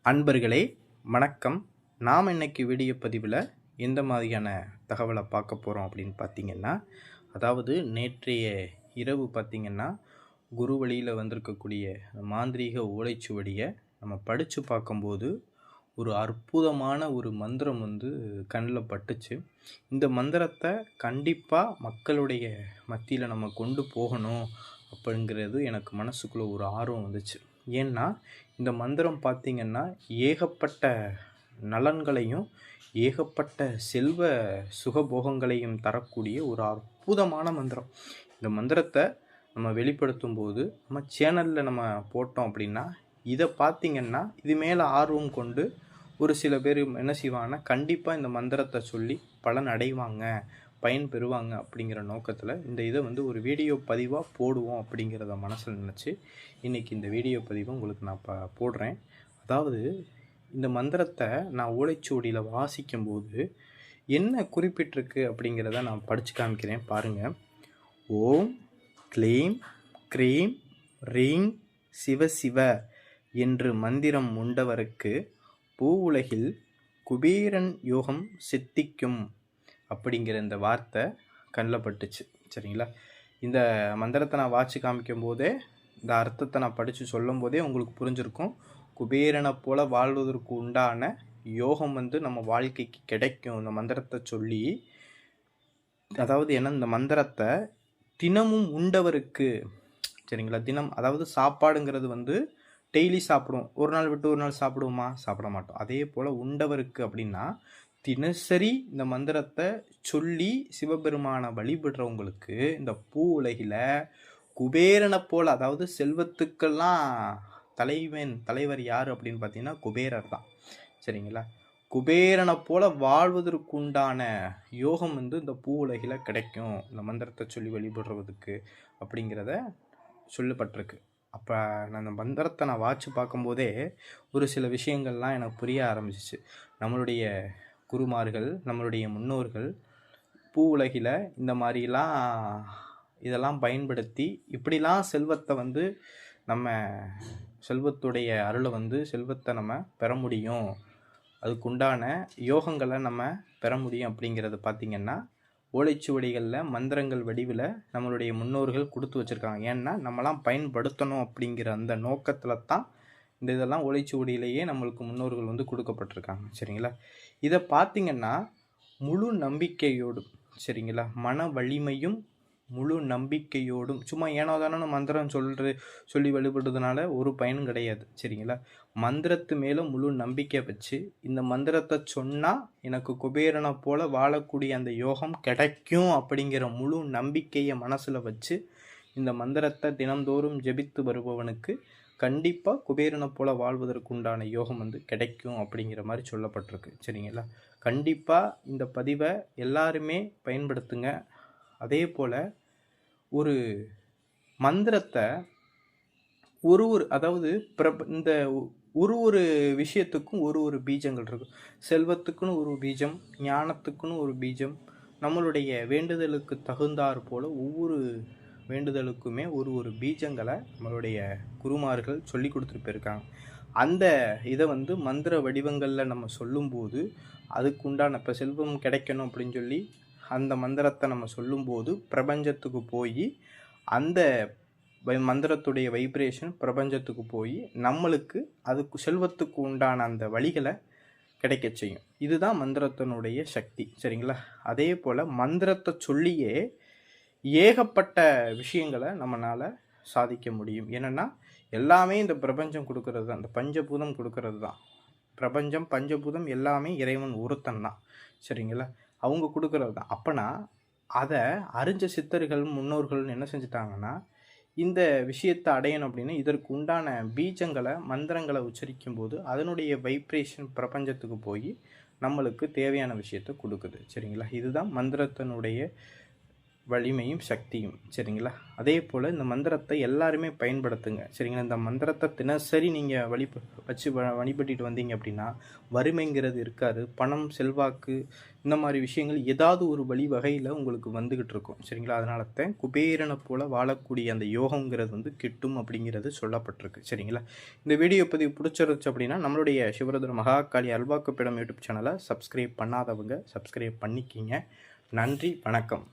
அன்பர்களே வணக்கம். நாம் இன்னைக்கு வீடியோ பதிவில் எந்த மாதிரியான தகவலை பார்க்க போகிறோம் அப்படின்னு பார்த்தீங்கன்னா, அதாவது நேற்றைய இரவு பார்த்திங்கன்னா குரு வழியில் வந்திருக்கக்கூடிய மாந்திரீக ஓலைச்சுவடியை நம்ம படித்து பார்க்கும்போது ஒரு அற்புதமான ஒரு மந்திரம் கண்ணில் பட்டுச்சு. இந்த மந்திரத்தை கண்டிப்பாக மக்களுடைய மத்தியில் நம்ம கொண்டு போகணும் அப்படிங்கிறது எனக்கு மனசுக்குள்ளே ஒரு ஆர்வம் வந்துச்சு. ஏன்னா இந்த மந்திரம் பார்த்திங்கன்னா ஏகப்பட்ட நலன்களையும் ஏகப்பட்ட செல்வ சுகபோகங்களையும் தரக்கூடிய ஒரு அற்புதமான மந்திரம். இந்த மந்திரத்தை நம்ம வெளிப்படுத்தும் போது நம்ம சேனலில் நம்ம போட்டோம் அப்படின்னா இதை பார்த்திங்கன்னா இது மேலே ஆர்வம் கொண்டு ஒரு சில பேர் என்ன செய்வாங்கன்னா கண்டிப்பாக இந்த மந்திரத்தை சொல்லி பலன் அடைவாங்க, பயன் பெறுவாங்க அப்படிங்கிற நோக்கத்தில் இந்த இதை ஒரு வீடியோ பதிவாக போடுவோம் அப்படிங்கிறத மனசில் நினச்சி இன்றைக்கி இந்த வீடியோ பதிவை உங்களுக்கு நான் போடுறேன். அதாவது இந்த மந்திரத்தை நான் ஓலைச்சுவடியில் வாசிக்கும்போது என்ன குறிப்பிட்டிருக்கு அப்படிங்கிறத நான் படித்து காமிக்கிறேன் பாருங்கள். ஓம் க்ளீம் க்ரீம் ரீங் சிவ சிவ என்று மந்திரம் உண்டவருக்கு பூ உலகில் குபேரன் யோகம் சித்திக்கும் அப்படிங்கிற இந்த வார்த்தை கண்ணில் பட்டுச்சு. சரிங்களா? இந்த மந்திரத்தை நான் வாட்சி காமிக்கும் போதே இந்த அர்த்தத்தை நான் படித்து சொல்லும் போதே உங்களுக்கு புரிஞ்சிருக்கும். குபேரனை போல் வாழ்வதற்கு உண்டான யோகம் நம்ம வாழ்க்கைக்கு கிடைக்கும் இந்த மந்திரத்தை சொல்லி. அதாவது என்ன, இந்த மந்திரத்தை தினமும் உண்டவருக்கு, சரிங்களா, தினம் அதாவது சாப்பாடுங்கிறது டெய்லி சாப்பிடுவோம், ஒரு நாள் விட்டு ஒரு நாள் சாப்பிடுவோமா? சாப்பிட மாட்டோம். அதே போல் உண்டவருக்கு அப்படின்னா தினசரி இந்த மந்திரத்தை சொல்லி சிவபெருமானை வழிபடுறவங்களுக்கு இந்த பூ உலகில் குபேரனை போல், அதாவது செல்வத்துக்கெல்லாம் தலைவர் யார் அப்படின்னு பார்த்தீங்கன்னா குபேரர் தான். சரிங்களா? குபேரனை போல் வாழ்வதற்குண்டான யோகம் இந்த பூ உலகில் கிடைக்கும் இந்த மந்திரத்தை சொல்லி வழிபடுறதுக்கு அப்படிங்கிறத சொல்லப்பட்டிருக்கு. அப்போ நான் அந்த மந்திரத்தை நான் வாட்சி பார்க்கும்போதே ஒரு சில விஷயங்கள்லாம் எனக்கு புரிய ஆரம்பிச்சிச்சு. நம்மளுடைய குருமார்கள், நம்மளுடைய முன்னோர்கள் பூ உலகில் இந்த மாதிரிலாம் இதெல்லாம் பயன்படுத்தி இப்படிலாம் செல்வத்தை நம்ம செல்வத்துடைய அருளை செல்வத்தை நம்ம பெற முடியும், அதுக்குண்டான யோகங்களை நம்ம பெற முடியும் அப்படிங்கிறது பார்த்திங்கன்னா ஓலைச்சுவடிகளில் மந்திரங்கள் வடிவில் நம்மளுடைய முன்னோர்கள் கொடுத்து வச்சுருக்காங்க. ஏன்னா நம்மலாம் பயன்படுத்தணும் அப்படிங்கிற அந்த நோக்கத்தில் தான் இந்த இதெல்லாம் ஓலைச்சுவடியிலேயே நம்மளுக்கு முன்னோர்கள் கொடுக்கப்பட்டிருக்காங்க. சரிங்களா? இதை பார்த்திங்கன்னா முழு நம்பிக்கையோடும், சரிங்களா, மன வலிமையும் முழு நம்பிக்கையோடும், சும்மா ஏனோ தானே மந்திரம் சொல்லி வழிபடுறதுனால ஒரு பயனும் கிடையாது. சரிங்களா? மந்திரத்து மேலே முழு நம்பிக்கை வச்சு இந்த மந்திரத்தை சொன்னால் எனக்கு குபேரனை போல் வாழக்கூடிய அந்த யோகம் கிடைக்கும் அப்படிங்கிற முழு நம்பிக்கையை மனசில் வச்சு இந்த மந்திரத்தை தினந்தோறும் ஜெபித்து வருபவனுக்கு கண்டிப்பாக குபேரனை போல் வாழ்வதற்குண்டான யோகம் கிடைக்கும் அப்படிங்கிற மாதிரி சொல்லப்பட்டிருக்கு. சரிங்களா? கண்டிப்பாக இந்த பதிவை எல்லாருமே பயன்படுத்துங்க. அதே போல் ஒரு மந்திரத்தை அதாவது இந்த ஒரு விஷயத்துக்கும் ஒரு பீஜங்கள் இருக்கும். செல்வத்துக்குன்னு ஒரு பீஜம், ஞானத்துக்குன்னு ஒரு பீஜம், நம்மளுடைய வேண்டுதலுக்கு தகுந்தாற் போல் ஒவ்வொரு வேண்டுதலுக்குமே ஒரு பீஜங்களை நம்மளுடைய குருமார்கள் சொல்லி கொடுத்துட்டு போயிருக்காங்க. அந்த இதை மந்திர வடிவங்களில் நம்ம சொல்லும்போது அதுக்குண்டான இப்போ செல்வம் கிடைக்கணும் அப்படின்னு சொல்லி அந்த மந்திரத்தை நம்ம சொல்லும்போது பிரபஞ்சத்துக்கு போய் அந்த மந்திரத்துடைய வைப்ரேஷன் பிரபஞ்சத்துக்கு போய் நம்மளுக்கு அதுக்கு செல்வத்துக்கு உண்டான அந்த வழிகளை கிடைக்க செய்யும். இதுதான் மந்திரத்தினுடைய சக்தி. சரிங்களா? அதே போல் மந்திரத்தை சொல்லியே ஏகப்பட்ட விஷயங்களை நம்மளால் சாதிக்க முடியும். என்னென்னா எல்லாமே இந்த பிரபஞ்சம் கொடுக்கறது தான், இந்த பஞ்சபூதம் கொடுக்கறது தான். பிரபஞ்சம் பஞ்சபூதம் எல்லாமே இறைவன் ஒருத்தன் தான். சரிங்களா? அவங்க கொடுக்கறது தான். அப்போனா அதை அறிஞ்ச சித்தர்கள் முன்னோர்கள் என்ன செஞ்சிட்டாங்கன்னா இந்த விஷயத்தை அடையணும் அப்படின்னு இதற்கு உண்டான பீஜங்களை மந்திரங்களை உச்சரிக்கும் போது அதனுடைய வைப்ரேஷன் பிரபஞ்சத்துக்கு போய் நம்மளுக்கு தேவையான விஷயத்தை கொடுக்குது. சரிங்களா? இதுதான் மந்திரத்தினுடைய வலிமையும் சக்தியும். சரிங்களா? அதே போல் இந்த மந்திரத்தை எல்லாருமே பயன்படுத்துங்க. சரிங்களா? இந்த மந்திரத்தை தினசரி நீங்கள் வழிபட்டுட்டு வந்தீங்க அப்படின்னா வறுமைங்கிறது இருக்காது. பணம், செல்வாக்கு இந்த மாதிரி விஷயங்கள் ஏதாவது ஒரு வழிவகையில் உங்களுக்கு வந்துக்கிட்டு இருக்கும். சரிங்களா? அதனால தான் குபேரனை போல் வாழக்கூடிய அந்த யோகங்கிறது கிட்டும் அப்படிங்கிறது சொல்லப்பட்டிருக்கு. சரிங்களா? இந்த வீடியோ பதிவு பிடிச்சிருந்துச்சு அப்படின்னா நம்மளுடைய சிவருத்ர மகாகாளி அல்வாக்குப்பிடம் யூடியூப் சேனலை சப்ஸ்கிரைப் பண்ணாதவங்க சப்ஸ்கிரைப் பண்ணிக்கிங்க. நன்றி, வணக்கம்.